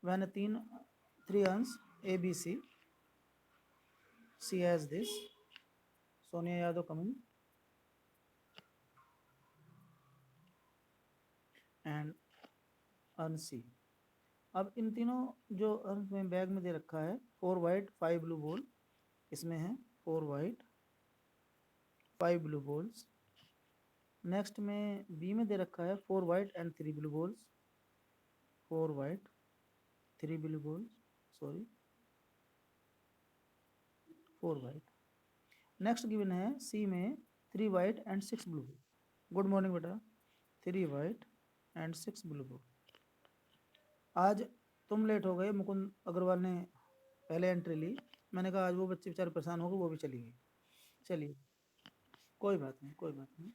when three answers A, B, C has this. Sonia Yadav coming and earn C. अब इन तीनों जो earn में बैग में दे रखा है 4 वाइट 5 ब्लू बॉल, इसमें है 4 वाइट 5 ब्लू बॉल्स। नेक्स्ट में बी में दे रखा है 4 white and 3 blue balls, 4 white 3 blue balls, sorry 4 white. Next given है सी में 3 white and 6 blue ball. Good morning बेटा। 3 वाइट एंड 6 ब्लू बॉल। आज तुम लेट हो गए, मुकुंद अग्रवाल ने पहले एंट्री ली, मैंने कहा आज वो बच्चे बेचारे परेशान हो गए, वो भी चली गई। चलिए कोई बात नहीं, कोई बात नहीं।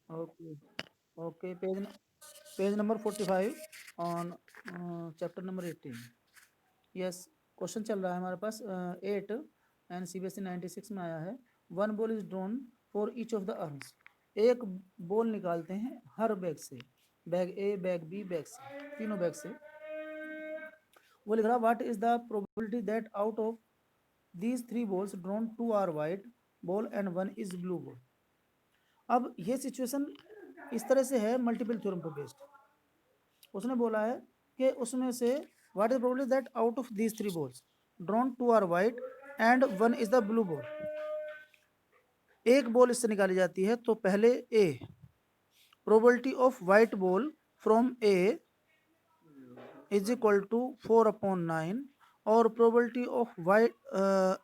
Okay okay, page number 45 on chapter number 18। Yes, question चल रहा है हमारे पास 8 एंड CBSE 96 में आया है। 1 ball is drawn for each of the earns. एक बॉल निकालते हैं हर बैग से, बैग ए, बैग बी, बैग सी, तीनों बैग से। वो लिख रहा what is the probability that out of these 3 balls drawn 2 are white ball and 1 is blue ball। अब ये सिचुएशन इस तरह से है मल्टीपल थ्योरम पर बेस्ड। उसने बोला है कि उसमें से what is probability that out of these 3 balls drawn 2 are white and 1 is the blue ball। एक बॉल इससे निकाली जाती है तो पहले A, probability of white ball from A is equal to 4/9 और probability of white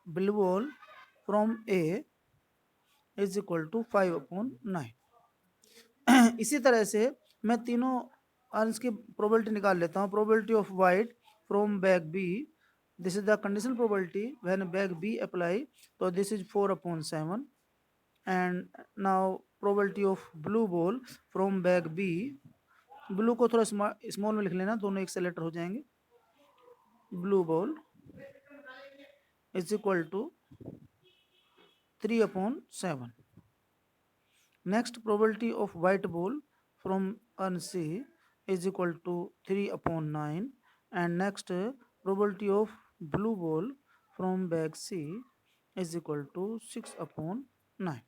blue ball from A is equal to 5/9। इसी तरह से मैं तीनों आंसर की प्रोबेबिलिटी निकाल लेता हूँ। Probability of white from bag B, this is the conditional probability when bag B apply, तो this is 4/7। And now probability of blue ball from bag B, blue को थोड़ा स्मॉल में लिख लेना, दोनों एक से लेटर हो जाएंगे। Blue ball is equal to 3/7। Next probability of white ball from urn C is equal to 3/9 and next probability of blue ball from bag C is equal to 6/9।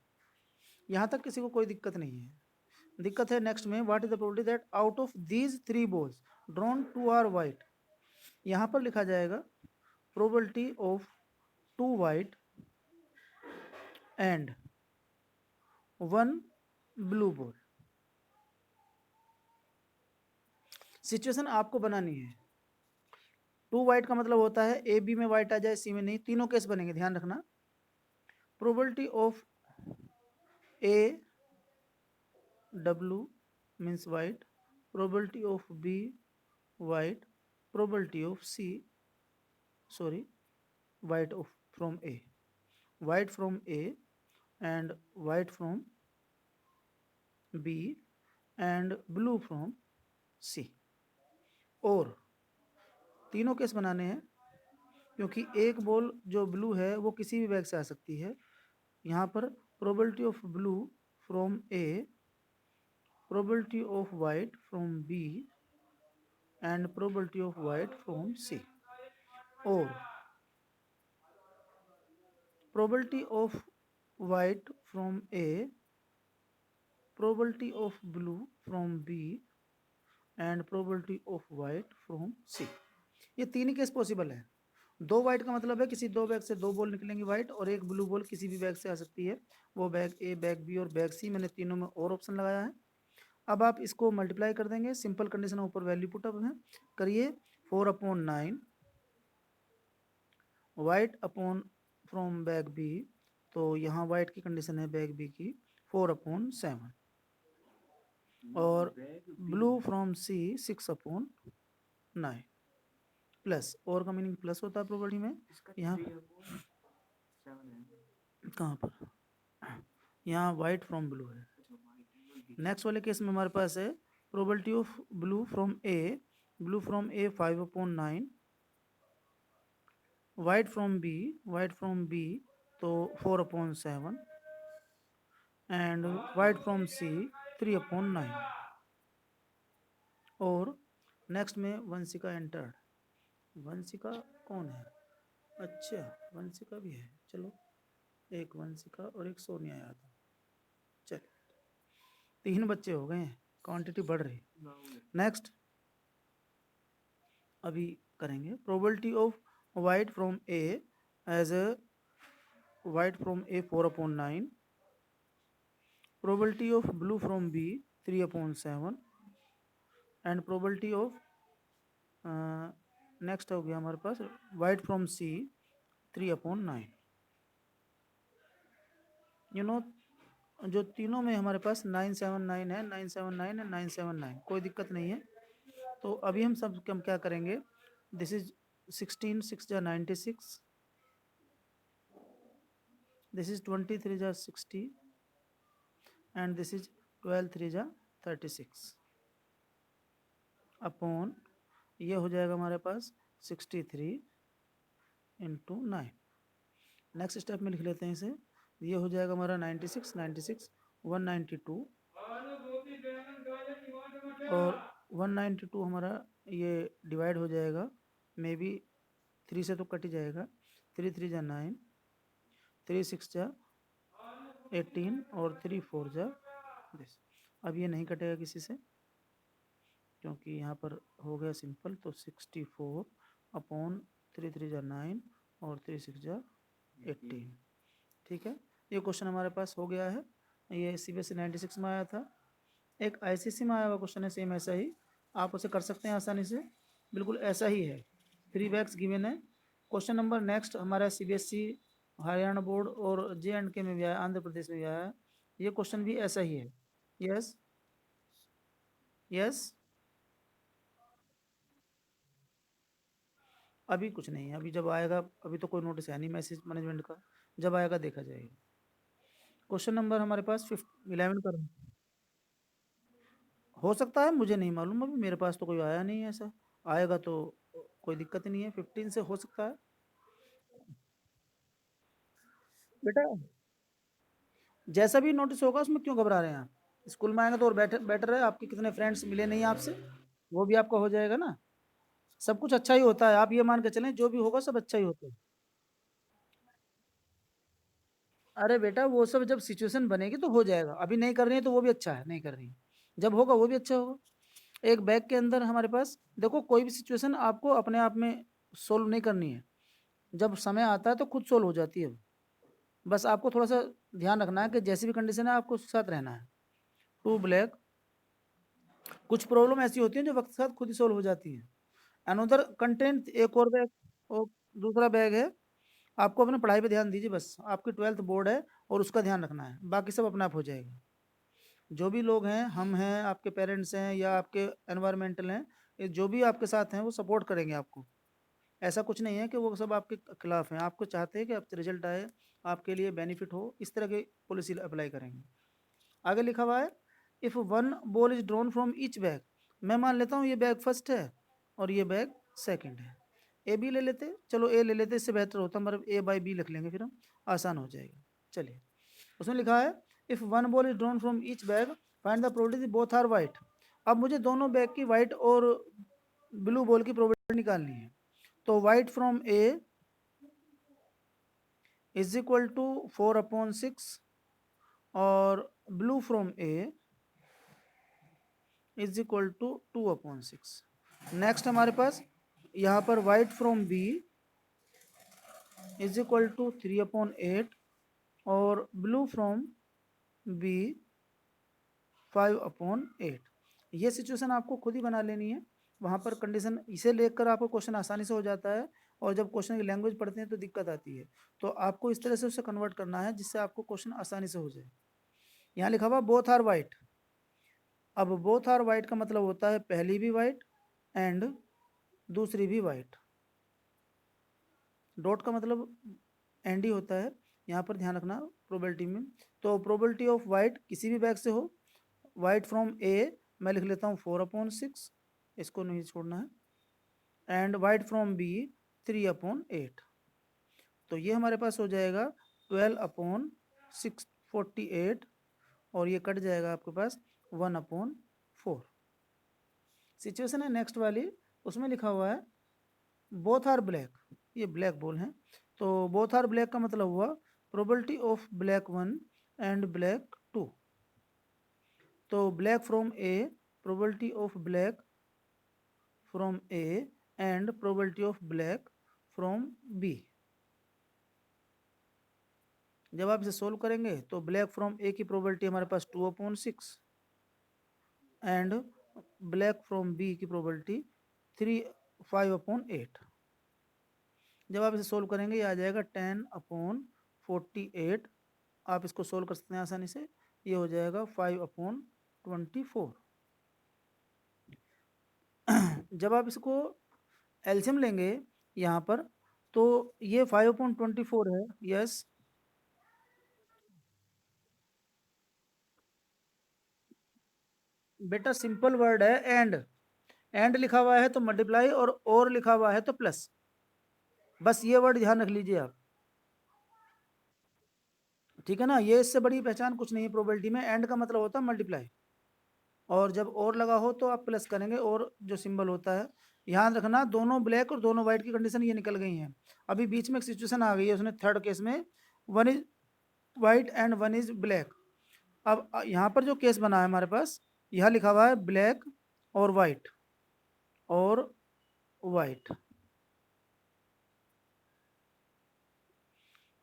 यहाँ तक किसी को कोई दिक्कत नहीं है। दिक्कत है नेक्स्ट में what is the probability that out of these 3 balls drawn 2 are white। यहाँ पर लिखा जाएगा probability of 2 white and 1 blue ball। Situation आपको बनानी है। 2 वाइट का मतलब होता है ए बी में वाइट आ जाए, सी में नहीं, तीनों केस बनेंगे, ध्यान रखना। Probability of A W means white, probability of B white, probability of C sorry white of from A, white from A and white from B and blue from C. और तीनों case बनाने हैं क्योंकि एक ball जो blue है वो किसी भी बैग से आ सकती है। यहाँ पर probability of blue from A, probability of white from B and probability of white from C. और probability of white from A, probability of blue from B and probability of white from C. ये तीन ही case possible है। 2 white का मतलब है किसी 2 bag से 2 ball निकलेंगी वाइट, और एक ब्लू बॉल किसी भी बैग से आ सकती है, वो बैग ए, बैग बी और बैग सी। मैंने तीनों में और ऑप्शन लगाया है। अब आप इसको मल्टीप्लाई कर देंगे, सिंपल कंडीशन ऊपर वैल्यू पुट अप है, करिए 4/9 white upon from bag B, तो यहाँ वाइट की कंडीशन है बैग बी की 4/7 और ब्लू फ्रॉम सी 6/9 प्लस, और का मीनिंग प्लस होता है प्रोबेबिलिटी में। यहाँ कहाँ पर, यहाँ वाइट फ्रॉम ब्लू है। नेक्स्ट वाले केस में हमारे पास है probability of blue from A, blue from A 5/9, white from B तो 4/7 एंड वाइट फ्रॉम सी 3/9। और नेक्स्ट में वंशिका एंटर्ड। वंशिका कौन है? अच्छा, वंशिका भी है। चलो, एक वंशिका और एक सोनिया यादव। चलो, 3 बच्चे हो गए हैं, क्वांटिटी बढ़ रही। नेक्स्ट अभी करेंगे probability of white from A as A white from A 4/9, probability of blue from B 3/7 and probability of next हो गया हमारे पास white from C 3/9। You know जो तीनों में हमारे पास 979 है, 979 है, 979, कोई दिक्कत नहीं है। तो अभी हम क्या करेंगे, दिस इज 16 6 जा 96, दिस इज 23 जा 60 एंड दिस इज 12 3 जा 36 अपॉन ये हो जाएगा हमारे पास 63 इंटू 9। नेक्स्ट स्टेप में लिख लेते हैं इसे, ये हो जाएगा हमारा 96 96 192 और 192 हमारा ये डिवाइड हो जाएगा, मे बी 3 से तो कट ही जाएगा, 3 3 जा 9, 3 6 जा 18 और 3 4 जा 10। अब ये नहीं कटेगा किसी से क्योंकि यहाँ पर हो गया सिंपल, तो 64 अपॉन 3 3 जा 9 और 3 6 जा 18। ठीक है, ये क्वेश्चन हमारे पास हो गया है। ये CBSE 96 में आया था। एक ICC में आया हुआ क्वेश्चन है सेम ऐसा ही, आप उसे कर सकते हैं आसानी से, बिल्कुल ऐसा ही है। 3 बैग्स गिवन है। क्वेश्चन नंबर नेक्स्ट हमारा CBSE हरियाणा बोर्ड और J&K में भी आया, आंध्र प्रदेश में भी आया है। ये क्वेश्चन भी ऐसा ही है। यस यस, अभी कुछ नहीं है, अभी जब आएगा, अभी तो कोई नोटिस है नहीं मैसेज मैनेजमेंट का, जब आएगा देखा जाएगा। क्वेश्चन नंबर हमारे पास 11 का हो सकता है, मुझे नहीं मालूम, अभी मेरे पास तो कोई आया नहीं है ऐसा। आएगा तो कोई दिक्कत नहीं है, 15 से हो सकता है। बेटा जैसा भी नोटिस होगा उसमें क्यों घबरा रहे हैं आप? स्कूल में आएंगे तो और बेटर बेटर है, आपके कितने फ्रेंड्स मिले नहीं आपसे, वो भी आपका हो जाएगा ना। सब कुछ अच्छा ही होता है, आप ये मान के चलें जो भी होगा सब अच्छा ही होता है। अरे बेटा वो सब जब सिचुएशन बनेगी तो हो जाएगा, अभी नहीं कर रही है तो वो भी अच्छा है, नहीं कर रही है, जब होगा वो भी अच्छा होगा। एक बैग के अंदर हमारे पास देखो, कोई भी सिचुएशन आपको अपने आप में सोल्व नहीं करनी है, जब समय आता है तो खुद सोल्व हो जाती है। बस आपको थोड़ा सा ध्यान रखना है कि जैसी भी कंडीशन है आपको उसके साथ रहना है। 2 ब्लैक, कुछ प्रॉब्लम ऐसी होती है जो वक्त के साथ खुद ही सोल्व हो जाती है। अनदर कंटेंट, एक और बैग और दूसरा बैग है। आपको अपने पढ़ाई पे ध्यान दीजिए, बस आपकी 12th बोर्ड है और उसका ध्यान रखना है, बाकी सब अपने आप हो जाएगा। जो भी लोग हैं, हम हैं, आपके पेरेंट्स हैं या आपके एनवायरमेंटल हैं, ये जो भी आपके साथ हैं वो सपोर्ट करेंगे आपको। ऐसा कुछ नहीं है कि वो सब आपके खिलाफ हैं, आपको चाहते हैं कि आपका रिजल्ट आए, आपके लिए बेनिफिट हो, इस तरह की पॉलिसी अप्लाई करेंगे। आगे लिखा हुआ है if 1 ball is drawn from each bag. मैं मान लेता हूँ ये बैग फर्स्ट है और ये बैग सेकंड है। ए बी ले लेते, चलो ए ले लेते, इससे बेहतर होता, मतलब A/B लिख लेंगे, फिर हम आसान हो जाएगा। चलिए, उसमें लिखा है if 1 ball is drawn from each bag find the probability both are white. अब मुझे दोनों बैग की वाइट और ब्लू बॉल की प्रोबेबिलिटी निकालनी है। तो white from A is equal to 4/6 और blue from A is equal to 2/6। Next हमारे पास यहाँ पर white from B is equal to 3/8 और ब्लू फ्रॉम बी 5/8। ये सिचुएशन आपको खुद ही बना लेनी है, वहाँ पर कंडीशन इसे लेकर आपको क्वेश्चन आसानी से हो जाता है, और जब क्वेश्चन की लैंग्वेज पढ़ते हैं तो दिक्कत आती है। तो आपको इस तरह से उसे कन्वर्ट करना है जिससे आपको क्वेश्चन आसानी से हो जाए। यहाँ लिखा हुआ बोथ आर वाइट। अब बोथ आर वाइट का मतलब होता है पहली भी वाइट एंड दूसरी भी वाइट। डॉट का मतलब एंड ही होता है, यहाँ पर ध्यान रखना प्रोबेबिलिटी में। तो प्रोबेबिलिटी ऑफ वाइट किसी भी बैग से हो, वाइट फ्रॉम ए मैं लिख लेता हूँ 4/6, इसको नहीं छोड़ना है, एंड वाइट फ्रॉम बी 3/8। तो ये हमारे पास हो जाएगा 12/648 और ये कट जाएगा आपके पास 1/4। सिचुएशन है नेक्स्ट वाली, उसमें लिखा हुआ है बोथ आर ब्लैक, ये ब्लैक बोल है, तो बोथ आर ब्लैक का मतलब हुआ probability of black 1 and black 2। तो black from A, probability of black from A and probability of black from B. जब आप इसे सोल्व करेंगे तो ब्लैक फ्रॉम ए की प्रोबेबिलिटी हमारे पास 2/6 एंड ब्लैक फ्रॉम बी की प्रोबेबिलिटी 5/8। जब आप इसे सोल्व करेंगे ये आ जाएगा 10/48। आप इसको सोल्व कर सकते हैं आसानी से, ये हो जाएगा 5/24। जब आप इसको एलसीएम लेंगे यहाँ पर, तो ये 5/24 है। यस, बेटा सिंपल वर्ड है एंड लिखा हुआ है तो मल्टीप्लाई और लिखा हुआ है तो प्लस, बस ये वर्ड ध्यान रख लीजिए आप, ठीक है ना। ये इससे बड़ी पहचान कुछ नहीं है प्रोबेबिलिटी में, एंड का मतलब होता है मल्टीप्लाई, और जब और लगा हो तो आप प्लस करेंगे, और जो सिंबल होता है। ध्यान रखना दोनों ब्लैक और दोनों व्हाइट की कंडीशन ये निकल गई हैं। अभी बीच में एक सिचुएशन आ गई है, उसने थर्ड केस में one is white and one is black. अब यहाँ पर जो केस बना है हमारे पास, यहाँ लिखा हुआ है ब्लैक और वाइट और वाइट।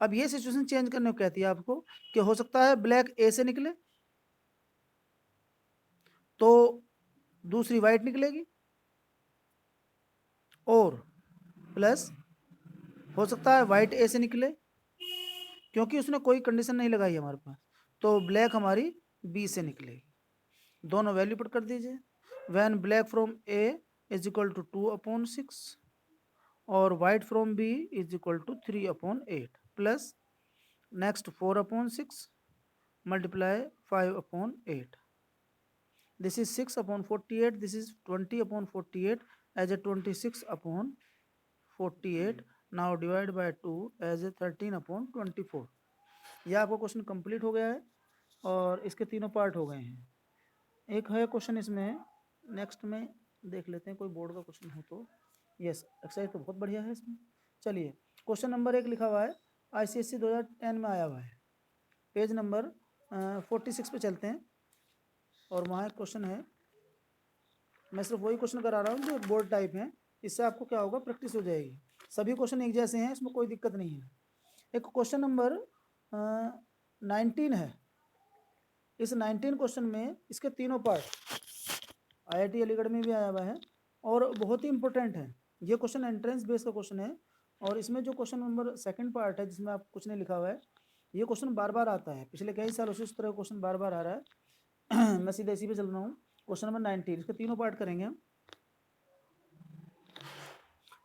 अब ये सिचुएशन चेंज करने को कहती है आपको कि हो सकता है ब्लैक ए से निकले तो दूसरी वाइट निकलेगी, और प्लस हो सकता है वाइट ए से निकले, क्योंकि उसने कोई कंडीशन नहीं लगाई हमारे पास, तो ब्लैक हमारी बी से निकलेगी। दोनों वैल्यू पुट कर दीजिए। When black from A is equal to 2/6 और white from B is equal to 3/8 plus next 4/6 multiply 5/8। This is 6/48. This is 20/48 as a 26/48. Now divide by 2 as a 13/24. यह आपका question complete हो गया है और इसके तीनों पार्ट हो गए हैं। एक है क्वेश्चन इसमें, नेक्स्ट में देख लेते हैं कोई बोर्ड का क्वेश्चन हो तो। यस, एक्सरसाइज तो बहुत बढ़िया है इसमें। चलिए, क्वेश्चन नंबर 1 लिखा हुआ है, ICSE 2010 में आया हुआ है, पेज नंबर 46 पे चलते हैं, और वहाँ एक क्वेश्चन है। मैं सिर्फ वही क्वेश्चन करा रहा हूँ जो बोर्ड टाइप है, इससे आपको क्या होगा, प्रैक्टिस हो जाएगी। सभी क्वेश्चन एक जैसे हैं, इसमें कोई दिक्कत नहीं है। एक क्वेश्चन नंबर 19 है। इस 19 क्वेश्चन में इसके तीनों पार्ट IIT अलीगढ़ में भी आया हुआ है और बहुत ही इंपॉर्टेंट है। ये क्वेश्चन एंट्रेंस बेस का क्वेश्चन है, और इसमें जो क्वेश्चन नंबर सेकंड पार्ट है जिसमें आप कुछ नहीं लिखा हुआ है, ये क्वेश्चन बार बार आता है, पिछले कई सालों से इस तरह क्वेश्चन बार बार आ रहा है। मैं सीधे इसी पे चल रहा हूँ। क्वेश्चन नंबर 19, इसके तीनों पार्ट करेंगे हम।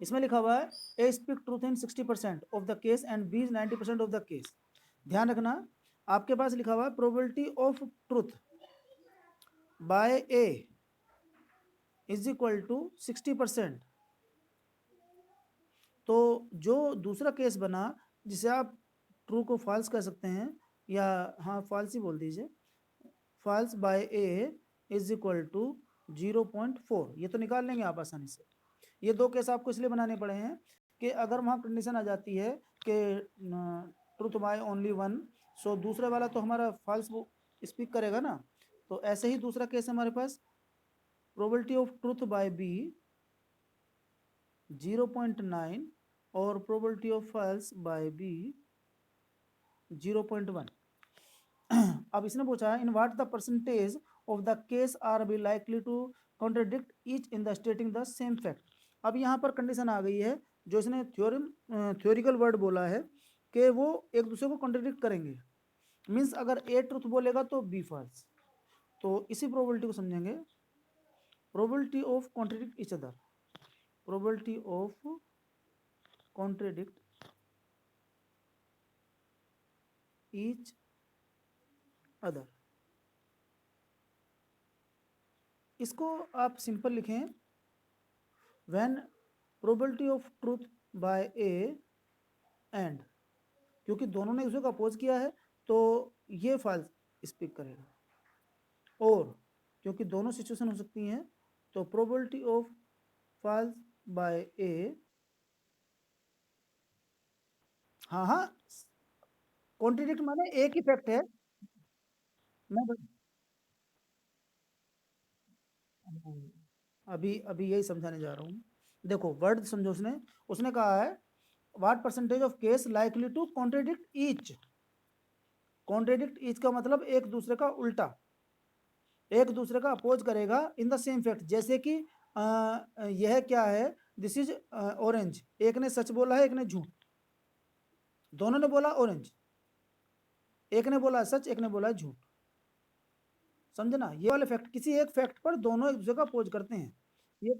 इसमें लिखा हुआ है A speak truth in 60% of the case and B is 90% of the case. ध्यान रखना, आपके पास लिखा हुआ है probability of truth by A is equal to 60%। तो जो दूसरा केस बना, जिसे आप ट्रू को फॉल्स कह सकते हैं, या हाँ फॉल्स ही बोल दीजिए, false by A is equal to 0.4, ये तो निकाल लेंगे आप आसानी से। ये दो केस आपको इसलिए बनाने पड़े हैं कि अगर वहाँ कंडीशन आ जाती है कि ट्रूथ बाय ओनली वन, सो दूसरे वाला तो हमारा फॉल्स स्पीक करेगा ना। तो ऐसे ही दूसरा केस हमारे पास, probability of truth by B 0.9 और probability of false by B 0.1। अब इसने पूछा है in what the percentage of the case are be likely to contradict each in the stating the same fact. अब यहाँ पर कंडीशन आ गई है, जो इसने थ्योरिकल वर्ड बोला है कि वो एक दूसरे को कॉन्ट्रडिक्ट करेंगे। मीन्स अगर ए ट्रूथ बोलेगा तो बी फॉल्स। तो इसी प्रोबेबिलिटी को समझेंगे, probability of contradict each other, probability of contradict each other. इसको आप सिंपल लिखें, when probability of truth by A and, क्योंकि दोनों ने दूसरे को अपोज किया है तो ये फॉल्स स्पीक करेगा, और क्योंकि दोनों सिचुएशन हो सकती हैं तो प्रोबेबिलिटी ऑफ फॉल्स बाय ए, हाँ कॉन्ट्रिडिक्ट माने एक इफेक्ट है। मैं अभी अभी यही समझाने जा रहा हूँ। देखो वर्ड समझो, उसने कहा है what percentage of case likely to contradict each. Contradict each का मतलब एक दूसरे का उल्टा, एक दूसरे का अपोज करेगा इन द सेम फैक्ट। जैसे कि यह क्या है, दिस इज ऑरेंज, एक ने सच बोला है एक ने झूठ, दोनों ने बोला ऑरेंज, एक ने बोला सच एक ने बोला झूठ। समझना, ये वाले फैक्ट, किसी एक फैक्ट पर दोनों एक दूसरे का अपोज करते हैं। ये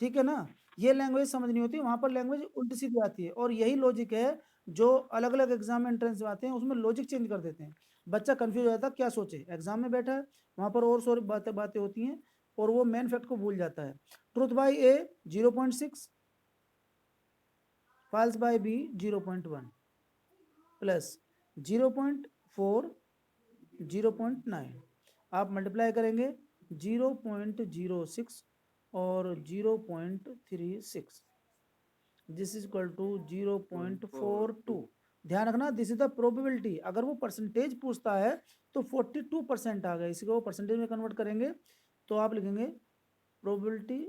ठीक है ना, ये लैंग्वेज समझनी होती है, वहां पर लैंग्वेज उल्टी सीधी आती है। और यही लॉजिक है जो अलग अलग एग्जाम में एंट्रेंस में आते हैं, उसमें लॉजिक चेंज कर देते हैं, बच्चा कंफ्यूज हो जाता है क्या सोचे। एग्जाम में बैठा है वहां पर और सारी बातें बातें होती हैं और वो मेन फैक्ट को भूल जाता है। Truth bye A 0.6, false by B 0.1 plus 0.4 0.9, आप मल्टीप्लाई करेंगे 0.06 और 0.36, दिस इज इक्वल टू 0.42। ध्यान रखना दिस इज द प्रोबेबिलिटी। अगर वो परसेंटेज पूछता है तो 42% आ गया, इसी को परसेंटेज में कन्वर्ट करेंगे तो आप लिखेंगे प्रोबेबिलिटी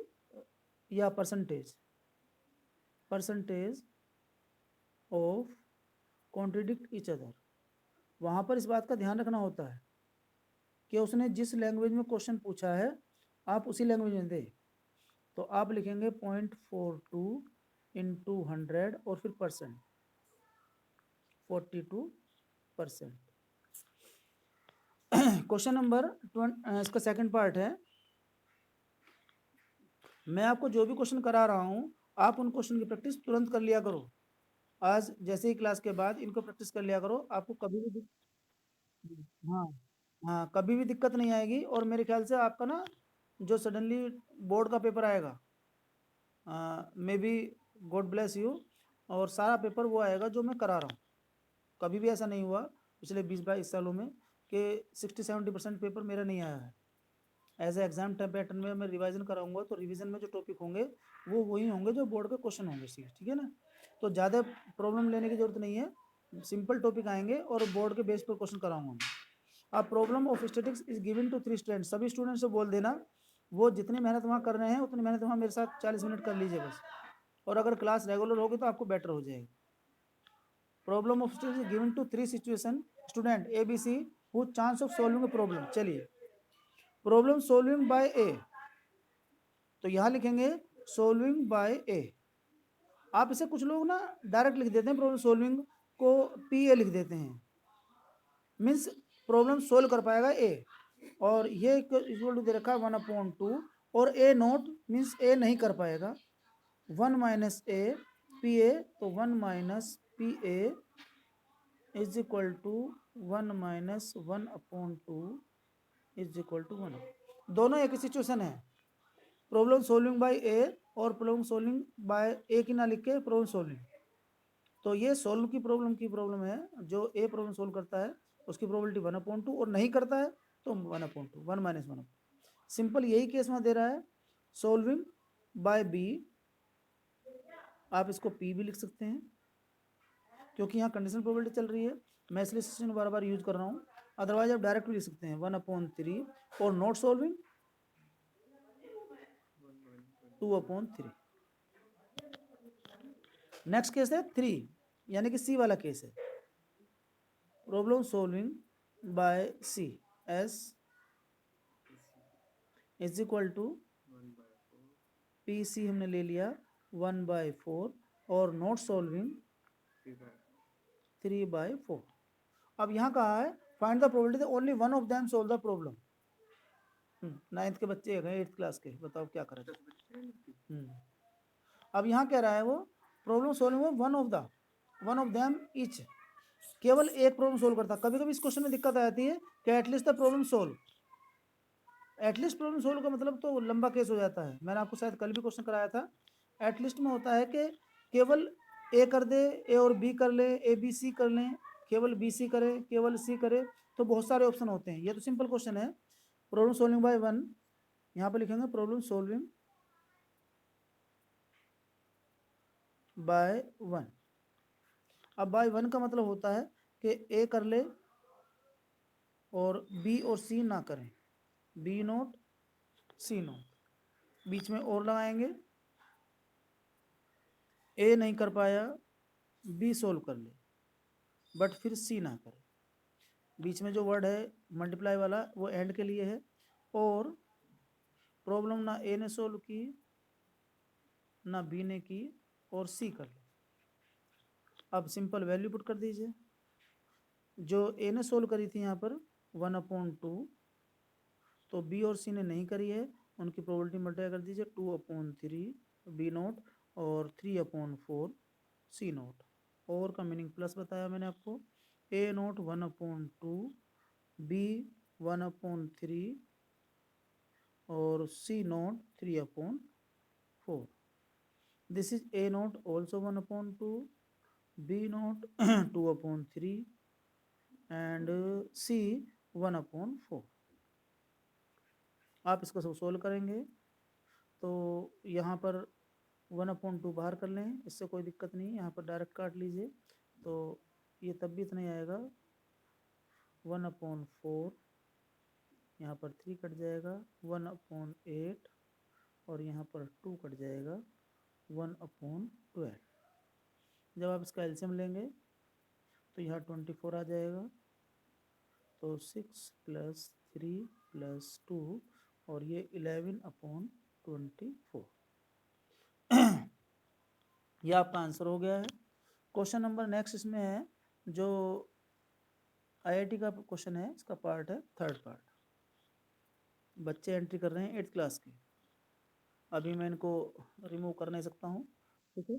या percentage, percentage of contradict each other. वहां पर इस बात का ध्यान रखना होता है कि उसने जिस लैंग्वेज में क्वेश्चन पूछा है आप उसी लैंग्वेज में दे। तो आप लिखेंगे 0.42 इंटू 100 और फिर परसेंट, 42%। क्वेश्चन नंबर इसका सेकंड पार्ट है। मैं आपको जो भी क्वेश्चन करा रहा हूं आप उन क्वेश्चन की प्रैक्टिस तुरंत कर लिया करो। आज जैसे ही क्लास के बाद इनको प्रैक्टिस कर लिया करो, आपको कभी भी हाँ हाँ कभी भी दिक्कत नहीं आएगी। और मेरे ख्याल से आपका ना जो सडनली बोर्ड का पेपर आएगा, may be God bless you, और सारा पेपर वो आएगा जो मैं करा रहा हूँ। कभी भी ऐसा नहीं हुआ पिछले 20-22 सालों में कि 60-70% पेपर मेरा नहीं आया है। As a exam time pattern में मैं रिवाइजन कराऊंगा तो रिवीजन में जो टॉपिक होंगे वो वही होंगे जो बोर्ड के क्वेश्चन होंगे, ठीक है ना। तो ज़्यादा प्रॉब्लम लेने की जरूरत नहीं है, सिंपल टॉपिक आएंगे और बोर्ड के बेस पर क्वेश्चन कराऊंगा मैं। अब problem of statics is given to 3 student, सभी स्टूडेंट से बोल देना वो जितनी मेहनत वहाँ कर रहे हैं उतनी मेहनत वहाँ मेरे साथ 40 मिनट कर लीजिए बस। और अगर क्लास रेगुलर होगी तो आपको बेटर हो जाएगी। Problem of statics is given to 3 situation, student A B C who chance of solving a problem. चलिए प्रॉब्लम सॉल्विंग बाय ए, तो यहां लिखेंगे सॉल्विंग बाय ए। आप इसे कुछ लोग ना डायरेक्ट लिख देते हैं, प्रॉब्लम सॉल्विंग को पी ए लिख देते हैं, मीन्स प्रॉब्लम सोल्व कर पाएगा ए। और ये इक्वल टू दे रखा है 1/2 और ए नोट मीन्स ए नहीं कर पाएगा, 1 माइनस ए पी ए, तो 1 minus P A is equal to 1 minus 1/2 is equal to 1। दोनों एक ही सिचुएशन है, प्रॉब्लम सोल्विंग बाय ए और प्रॉब्लम सोल्विंग बाय ए की ना लिख के प्रॉब्लम सोल्विंग। तो ये सोल्व की प्रॉब्लम है, जो ए प्रॉब्लम सोल्व करता है उसकी प्रोबेबिलिटी 1/2 और नहीं करता है तो 1/2, 1 माइनस 1। सिंपल यही केस में दे रहा है। सोल्विंग बाय बी, आप इसको पी भी लिख सकते हैं क्योंकि यहाँ कंडीशनल प्रोबेबिलिटी चल रही है, मैं इसलिए सिस्टम बार बार यूज कर रहा हूँ। अदरवाइज आप डायरेक्ट भी लिख सकते हैं 1/3 और नॉट सोल्विंग 2/3। नेक्स्ट केस है 3, यानी कि सी वाला केस है। Problem solving by C S is equal to P C हमने ले लिया 1/4 और नॉट सोल्विंग 3/4। अब यहाँ कहा है find the probability only one of them solve the problem. 9th के बच्चे हैं 8th क्लास के, बताओ क्या करें। अब यहाँ कह रहा है वो प्रॉब्लम सोल्विंग में वन ऑफ देम ईच, केवल एक प्रॉब्लम सोल्व करता। कभी कभी इस क्वेश्चन में दिक्कत आती है कि at least the problem solve, at least problem solve का मतलब तो लंबा केस हो जाता है। मैंने आपको शायद कल भी क्वेश्चन कराया था। एटलीस्ट में होता है कि केवल ए कर दे, ए और बी कर ले, ए बी सी कर लें, केवल बी सी करे, केवल सी करे, तो बहुत सारे ऑप्शन होते हैं। ये तो सिंपल क्वेश्चन है। प्रॉब्लम सोल्विंग बाय वन, यहाँ पे लिखेंगे प्रॉब्लम सॉल्विंग बाय वन। अब बाय वन का मतलब होता है कि ए कर ले और बी और सी ना करें, बी नोट सी नोट, बीच में और लगाएंगे, ए नहीं कर पाया बी सोल्व कर ले बट फिर सी ना करे। बीच में जो वर्ड है मल्टीप्लाई वाला वो एंड के लिए है, और प्रॉब्लम ना ए ने सोल्व की ना बी ने की और सी कर ले। अब सिंपल वैल्यू पुट कर दीजिए। जो ए ने सोल्व करी थी यहाँ पर 1/2, तो बी और सी ने नहीं करी है, उनकी प्रोबेबिलिटी मल्टीप्लाई कर दीजिए 2/3 बी नोट और 3/4 सी नोट। और का मीनिंग प्लस बताया मैंने आपको, ए नोट 1/2, बी 1/3 और C not 3/4। This is A not also 1/2, B not 2/3 and C 1/4। आप इसको सब सोल्व करेंगे तो यहाँ पर 1/2 बाहर कर लें, इससे कोई दिक्कत नहीं, यहाँ पर डायरेक्ट काट लीजिए तो ये तब भी इतना ही आएगा। 1/4, यहाँ पर 3 कट जाएगा, 1/8 और यहाँ पर 2 कट जाएगा, 1/12। जब आप इसका एलसीएम लेंगे तो यहाँ 24 आ जाएगा, तो 6 + 3 + 2 और ये 11/24। ये आपका आंसर हो गया है। क्वेश्चन नंबर नेक्स्ट इसमें है, जो आईआईटी का क्वेश्चन है, इसका पार्ट है थर्ड पार्ट। बच्चे एंट्री कर रहे हैं 8th क्लास के। अभी मैं इनको रिमूव कर नहीं सकता हूँ, ठीक है।